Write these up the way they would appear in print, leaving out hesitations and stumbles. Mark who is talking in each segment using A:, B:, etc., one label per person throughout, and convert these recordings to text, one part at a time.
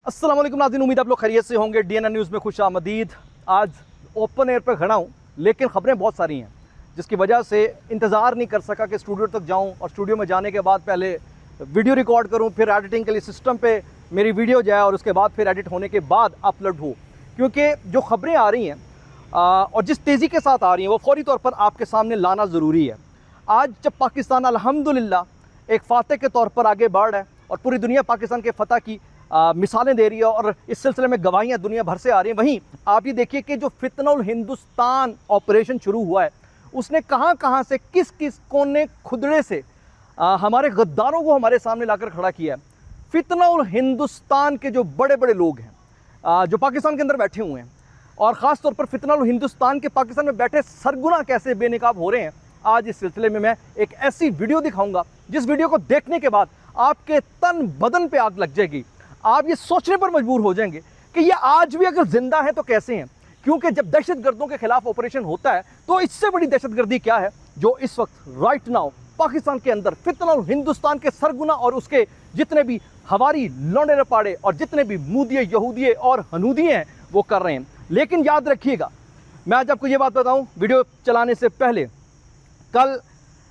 A: अस्सलाम वालेकुम नाज़रीन, उम्मीद आप लोग खैरियत से होंगे। डीएनए न्यूज़ में खुश आमदीद। आज ओपन एयर पर खड़ा हूँ, लेकिन ख़बरें बहुत सारी हैं जिसकी वजह से इंतज़ार नहीं कर सका कि स्टूडियो तक जाऊँ और स्टूडियो में जाने के बाद पहले वीडियो रिकॉर्ड करूँ, फिर एडिटिंग के लिए सिस्टम पे मेरी वीडियो जाए और उसके बाद फिर एडिट होने के बाद अपलोड हो। क्योंकि जो ख़बरें आ रही हैं और जिस तेज़ी के साथ आ रही हैं वो फ़ौरी तौर पर आपके सामने लाना ज़रूरी है। आज जब पाकिस्तान अल्हम्दुलिल्लाह एक फ़ातह के तौर पर आगे बढ़ रहा है और पूरी दुनिया पाकिस्तान के फ़तह की मिसालें दे रही है और इस सिलसिले में गवाहियाँ दुनिया भर से आ रही हैं, वहीं आप ये देखिए कि जो फितनुल हिंदुस्तान ऑपरेशन शुरू हुआ है उसने कहाँ कहाँ से किस किस कोने खुदड़े से हमारे गद्दारों को हमारे सामने लाकर खड़ा किया है। फितनुल हिंदुस्तान के जो बड़े बड़े लोग हैं जो पाकिस्तान के अंदर बैठे हुए हैं और ख़ास तौर पर फितनुल हिंदुस्तान के पाकिस्तान में बैठे सरगुना कैसे बेनकाब हो रहे हैं, आज इस सिलसिले में मैं एक ऐसी वीडियो दिखाऊंगा जिस वीडियो को देखने के बाद आपके तन बदन पे आग लग जाएगी। आप ये सोचने पर मजबूर हो जाएंगे कि ये आज भी अगर जिंदा है तो कैसे हैं, क्योंकि जब दहशतगर्दों के खिलाफ ऑपरेशन होता है तो इससे बड़ी दहशतगर्दी क्या है जो इस वक्त राइट नाउ पाकिस्तान के अंदर फितनुल हिंदुस्तान के सरगुना और उसके जितने भी हवारी लौंडे रपाड़े और जितने भी मूदिये यहूदिये और हनूदिये हैं वो कर रहे हैं। लेकिन याद रखिएगा, मैं आज आपको ये बात बताऊं वीडियो चलाने से पहले, कल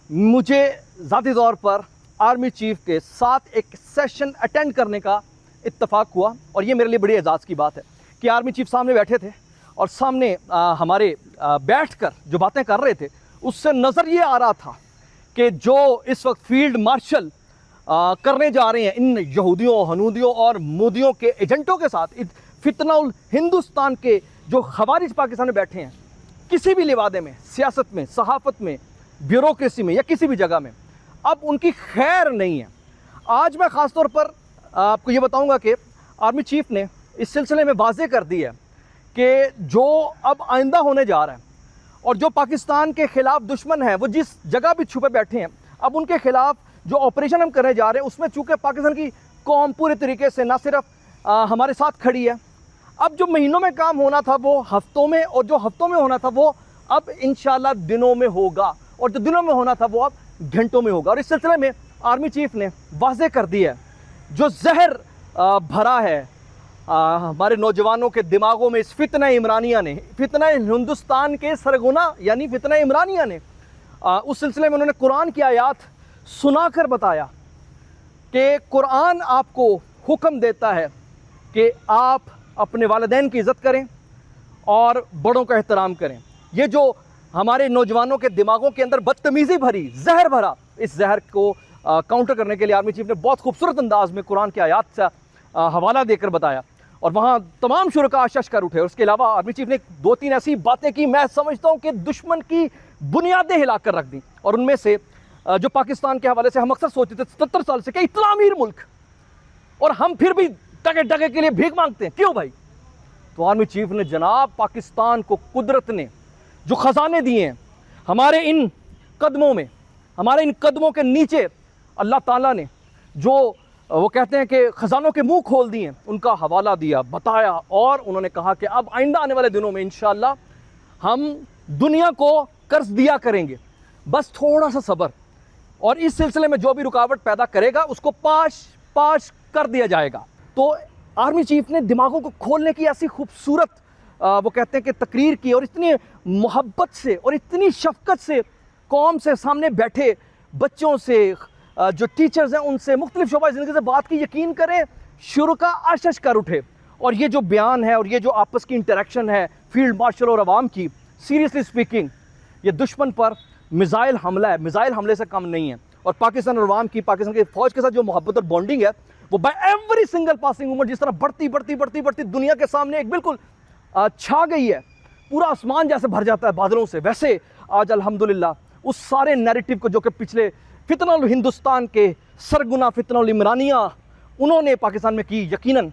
A: मुझे ज़ाती तौर पर आर्मी चीफ के साथ एक सेशन अटेंड करने का इत्तफाक हुआ और ये मेरे लिए बड़ी एजाज़ की बात है कि आर्मी चीफ सामने बैठे थे और सामने हमारे बैठकर जो बातें कर रहे थे उससे नज़र ये आ रहा था कि जो इस वक्त फील्ड मार्शल करने जा रहे हैं इन यहूदियों, हनूदियों और मोदियों के एजेंटों के साथ, फितनुल हिंदुस्तान के जो खवारिज पाकिस्तान में बैठे हैं, किसी भी लिवादे में, सियासत में, सहाफ़त में, ब्यूरोक्रेसी में या किसी भी जगह में, अब उनकी खैर नहीं है। आज मैं ख़ास तौर पर आपको ये बताऊंगा कि आर्मी चीफ ने इस सिलसिले में वाज़ेह कर दी है कि जो अब आइंदा होने जा रहा है और जो पाकिस्तान के ख़िलाफ़ दुश्मन है वो जिस जगह भी छुपे बैठे हैं, अब उनके ख़िलाफ़ जो ऑपरेशन हम करने जा रहे हैं उसमें चूँकि पाकिस्तान की कौम पूरे तरीके से ना सिर्फ हमारे साथ खड़ी है, अब जो महीनों में काम होना था वो हफ्तों में, और जो हफ्तों में होना था वो अब इंशाल्लाह दिनों में होगा, और जो दिनों में होना था वो अब घंटों में होगा। और इस सिलसिले में आर्मी चीफ ने वाज़ेह कर दिया है जो जहर भरा है हमारे नौजवानों के दिमागों में इस फितना इमरानिया ने, फितना हिंदुस्तान के सरगुना यानी फितना इमरानिया ने, उस सिलसिले में उन्होंने कुरान की आयत सुनाकर बताया कि कुरान आपको हुक्म देता है कि आप अपने वालिदैन की इज़्ज़त करें और बड़ों का एहतराम करें। ये जो हमारे नौजवानों के दिमागों के अंदर बदतमीज़ी भरी जहर भरा, इस जहर को काउंटर करने के लिए आर्मी चीफ ने बहुत खूबसूरत अंदाज में कुरान की आयत से हवाला देकर बताया और वहाँ तमाम शुरका आशश कर उठे। और उसके अलावा आर्मी चीफ ने 2-3 ऐसी बातें की, मैं समझता हूँ कि दुश्मन की बुनियादें हिला कर रख दी। और उनमें से जो पाकिस्तान के हवाले से हम अक्सर सोचते थे 77 साल से कि इतना अमीर मुल्क और हम फिर भी टके टके के लिए भीख मांगते हैं, क्यों भाई? तो आर्मी चीफ ने जनाब पाकिस्तान को कुदरत ने जो ख़जाने दिए हैं हमारे इन कदमों में, हमारे इन कदमों के नीचे अल्लाह ताला ने जो वो कहते हैं कि ख़जानों के मुंह खोल दिए, उनका हवाला दिया, बताया। और उन्होंने कहा कि अब आइंदा आने वाले दिनों में इंशाअल्लाह हम दुनिया को कर्ज दिया करेंगे, बस थोड़ा सा सब्र, और इस सिलसिले में जो भी रुकावट पैदा करेगा उसको पाश कर दिया जाएगा। तो आर्मी चीफ ने दिमागों को खोलने की ऐसी खूबसूरत वो कहते हैं कि तकरीर की और इतनी मोहब्बत से और इतनी शफकत से कौम से सामने बैठे बच्चों से, जो टीचर्स हैं उनसे, मुख्तलिफ शोबा ज़िंदगी से बात की, यकीन करें शुरुका आशश कर उठे। और ये जो बयान है और ये जो आपस की इंटरेक्शन है फील्ड मार्शल और अवाम की, सीरियसली स्पीकिंग ये दुश्मन पर मिसाइल हमला है, मिसाइल हमले से कम नहीं है। और पाकिस्तान और अवाम की, पाकिस्तान की फ़ौज के साथ जो मोहब्बत और बॉन्डिंग है वो by every single passing moment जिस तरह बढ़ती दुनिया के सामने एक बिल्कुल छा गई है, पूरा आसमान जैसे भर जाता है बादलों से, वैसे आज अल्हम्दुलिल्लाह उस सारे नैरेटिव को जो कि पिछले फितनुल हिंदुस्तान के सरगुना फितनुल इमरानिया उन्होंने पाकिस्तान में की, यकीनन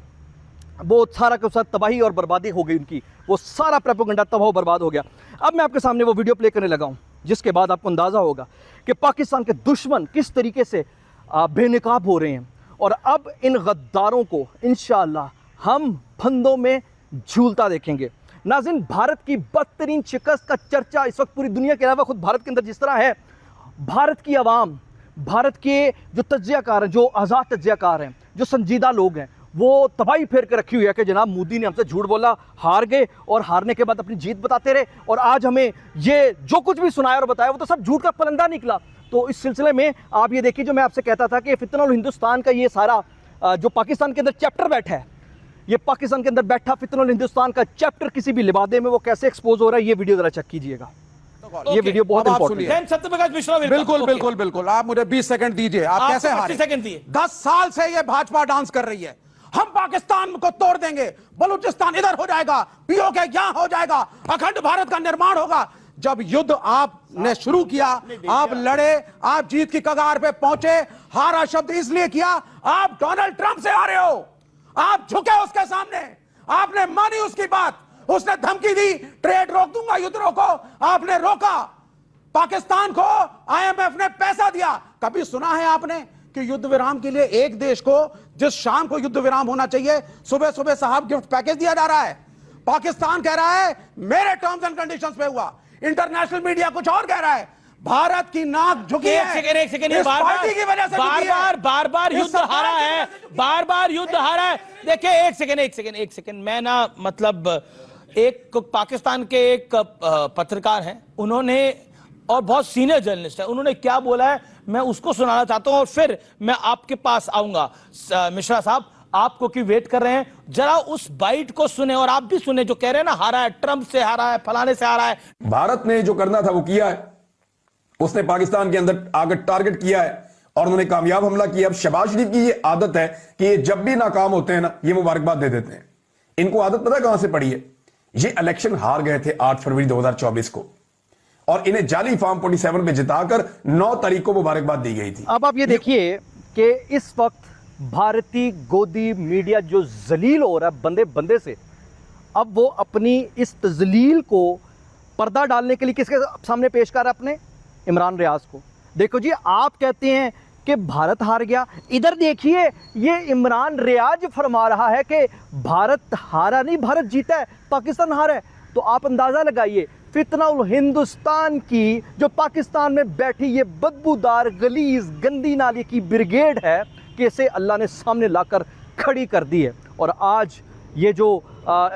A: वो सारा के साथ तबाही और बर्बादी हो गई उनकी, वो सारा प्रोपेगेंडा तबाह बर्बाद हो गया। अब मैं आपके सामने वो वीडियो प्ले करने लगा हूँ जिसके बाद आपको अंदाज़ा होगा कि पाकिस्तान के दुश्मन किस तरीके से बेनकाब हो रहे हैं। और अब इन गद्दारों को इंशाअल्लाह हम फंदों में झूलता देखेंगे। नाज़रीन, भारत की बदतरीन शिकस्त का चर्चा इस वक्त पूरी दुनिया के अलावा खुद भारत के अंदर जिस तरह है, भारत की आवाम, भारत के जो तज्ज़ियाकार हैं, जो आज़ाद तज्ज़ियाकार हैं, जो संजीदा लोग हैं, वो तबाही फेर के रखी हुई है कि जनाब मोदी ने हमसे झूठ बोला, हार गए और हारने के बाद अपनी जीत बताते रहे और आज हमें ये जो कुछ भी सुनाया और बताया वो तो सब झूठ का पलंदा निकला। तो इस सिलसिले में आप ये देखिए, जो मैं आपसे कहता था कि फितनउल हिंदुस्तान का ये सारा जो पाकिस्तान के अंदर चैप्टर बैठा है, ये पाकिस्तान के अंदर बैठा फितनउल हिंदुस्तान का चैप्टर किसी भी लिबादे में वो कैसे एक्सपोज हो रहा है, ये वीडियो जरा चेक कीजिएगा। ये वीडियो बहुत इंपॉर्टेंट है।
B: सत्यप्रकाश मिश्रा,
C: बिल्कुल बिल्कुल बिल्कुल, आप मुझे 20 सेकंड दीजिए। आप कैसे हारे?
B: 25 सेकंड दिए।
C: 10 साल से ये भाजपा डांस कर रही है, हम पाकिस्तान को तोड़ देंगे, बलूचिस्तान इधर हो जाएगा, पीओके यहां हो जाएगा, अखंड भारत का निर्माण होगा। जब युद्ध आपने शुरू किया, आप लड़े, आप जीत की कगार पे पहुंचे, हारा शब्द इसलिए किया, आप डोनाल्ड ट्रंप से हारे हो, आप झुके उसके सामने, आपने मानी उसकी बात, उसने धमकी दी ट्रेड रोक दूंगा, युद्ध रोको, आपने रोका। पाकिस्तान को आईएमएफ ने पैसा दिया, कभी सुना है आपने कि युद्ध विराम के लिए एक देश को, जिस शाम को युद्ध विराम होना चाहिए, सुबह सुबह साहब गिफ्ट पैकेज दिया जा रहा है? पाकिस्तान कह रहा है मेरे टर्म्स एंड कंडीशंस पे हुआ, इंटरनेशनल मीडिया कुछ और कह रहा है। भारत की नाक झुकी है,
B: एक सेकंड इस पार्टी की वजह से बार-बार युद्ध हारा है, बार-बार युद्ध हारा है। देखिए एक सेकंड मैं ना, मतलब एक पाकिस्तान के एक पत्रकार हैं, उन्होंने, और बहुत सीनियर जर्नलिस्ट है, उन्होंने क्या बोला है मैं उसको सुनाना चाहता हूं और फिर मैं आपके पास आऊंगा। मिश्रा साहब, आपको क्यों वेट कर रहे हैं, जरा उस बाइट को सुने और आप भी सुने, जो कह रहे हैं ना हारा है, ट्रंप से हारा है, फलाने से हारा है।
D: भारत ने जो करना था वो किया है, उसने पाकिस्तान के अंदर आगे टारगेट किया है और उन्होंने कामयाब हमला किया। अब शहबाज शरीफ की ये आदत है कि ये जब भी नाकाम होते हैं ना, ये मुबारकबाद दे देते हैं। इनको आदत पता है कहां से पड़ी है? ये इलेक्शन हार गए थे 8 फरवरी 2024 को और इन्हें जाली फॉर्म 47 में जिताकर 9 तारीख को मुबारकबाद दी गई थी।
A: अब आप ये देखिए कि इस वक्त भारतीय गोदी मीडिया जो जलील हो रहा है बंदे बंदे से, अब वो अपनी इस तजलील को पर्दा डालने के लिए किसके सामने पेश कर रहा है? अपने इमरान रियाज को। देखो जी, आप कहते हैं कि भारत हार गया, इधर देखिए ये इमरान रियाज फरमा रहा है कि भारत हारा नहीं, भारत जीता है, पाकिस्तान हारा है। तो आप अंदाज़ा लगाइए फितनउल हिंदुस्तान की जो पाकिस्तान में बैठी ये बदबूदार गलीज गंदी नाली की ब्रिगेड है, कि इसे अल्लाह ने सामने लाकर खड़ी कर दी है। और आज ये जो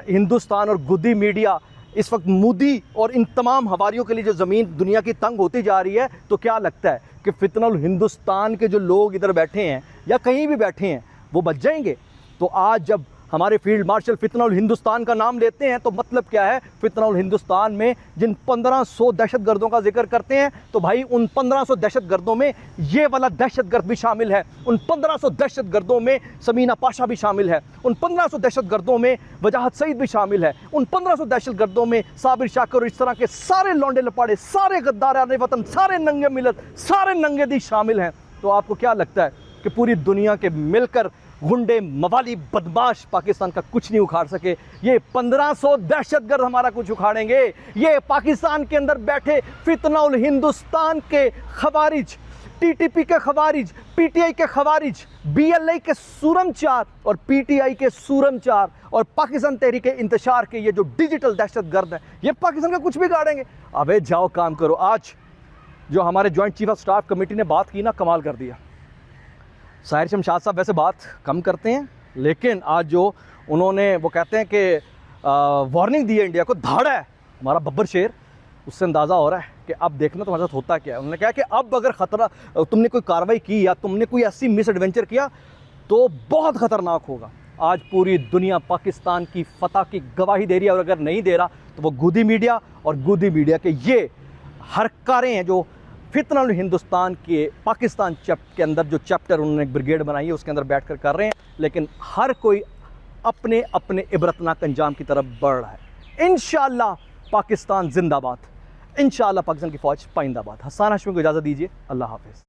A: हिंदुस्तान और गोदी मीडिया इस वक्त मोदी और इन तमाम हवारियों के लिए जो ज़मीन दुनिया की तंग होती जा रही है, तो क्या लगता है कि फितनउल हिंदुस्तान के जो लोग इधर बैठे हैं या कहीं भी बैठे हैं वो बच जाएंगे? तो आज जब हमारे फील्ड मार्शल फितनउल हिंदुस्तान का नाम लेते हैं तो मतलब क्या है? फितनउल हिंदुस्तान में जिन 1500 दहशतगर्दों का जिक्र करते हैं, तो भाई उन 1500 दहशतगर्दों में ये वाला दहशतगर्द भी शामिल है, उन 1500 दहशतगर्दों में समीना पाशा भी शामिल है, उन 1500 दहशतगर्दों में वजाहत सईद भी शामिल है, उन 1500 दहशतगर्दों में साबिर शाकर और इस तरह के सारे लौंडे लपाड़े, सारे गद्दारान वतन, सारे नंगे मिलत, सारे नंगे दी शामिल हैं। तो आपको क्या लगता है कि पूरी दुनिया के मिलकर गुंडे मवाली बदमाश पाकिस्तान का कुछ नहीं उखाड़ सके? ये 1500 दहशतगर्द हमारा कुछ उखाड़ेंगे? ये पाकिस्तान के अंदर बैठे फितनउल हिंदुस्तान के खवारिज, टीटीपी के खवारिज, पीटीआई के खवारिज, बीएलआई के सूरमचार और पीटीआई के सूरमचार और पाकिस्तान तहरीक इंतशार के ये जो डिजिटल दहशतगर्द हैं, ये पाकिस्तान का कुछ भी गाड़ेंगे? अबे जाओ काम करो। आज जो हमारे joint chief of staff committee ने बात की ना, कमाल कर दिया। साहिर शमशाद साहब वैसे बात कम करते हैं, लेकिन आज जो उन्होंने, वो कहते हैं कि वार्निंग दी है इंडिया को, धाड़ा है हमारा बब्बर शेर, उससे अंदाज़ा हो रहा है कि अब देखना तुम्हारे साथ होता क्या है। उन्होंने कहा कि अब अगर ख़तरा, तुमने कोई कार्रवाई की या तुमने कोई ऐसी मिस एडवेंचर किया तो बहुत ख़तरनाक होगा। आज पूरी दुनिया पाकिस्तान की फ़तह की गवाही दे रही है, और अगर नहीं दे रहा तो वो गोदी मीडिया और गोदी मीडिया के ये हरकारें हैं जो फितनउल हिंदुस्तान के पाकिस्तान के अंदर जो चैप्टर उन्होंने एक ब्रिगेड बनाई है उसके अंदर बैठकर कर रहे हैं। लेकिन हर कोई अपने अपने इबरतनाक अंजाम की तरफ बढ़ रहा है। इंशाअल्लाह पाकिस्तान जिंदाबाद, इंशाअल्लाह पाकिस्तान की फ़ौज पाइंदाबाद। हसन हाशमी को इजाज़त दीजिए, अल्लाह हाफ़िज़।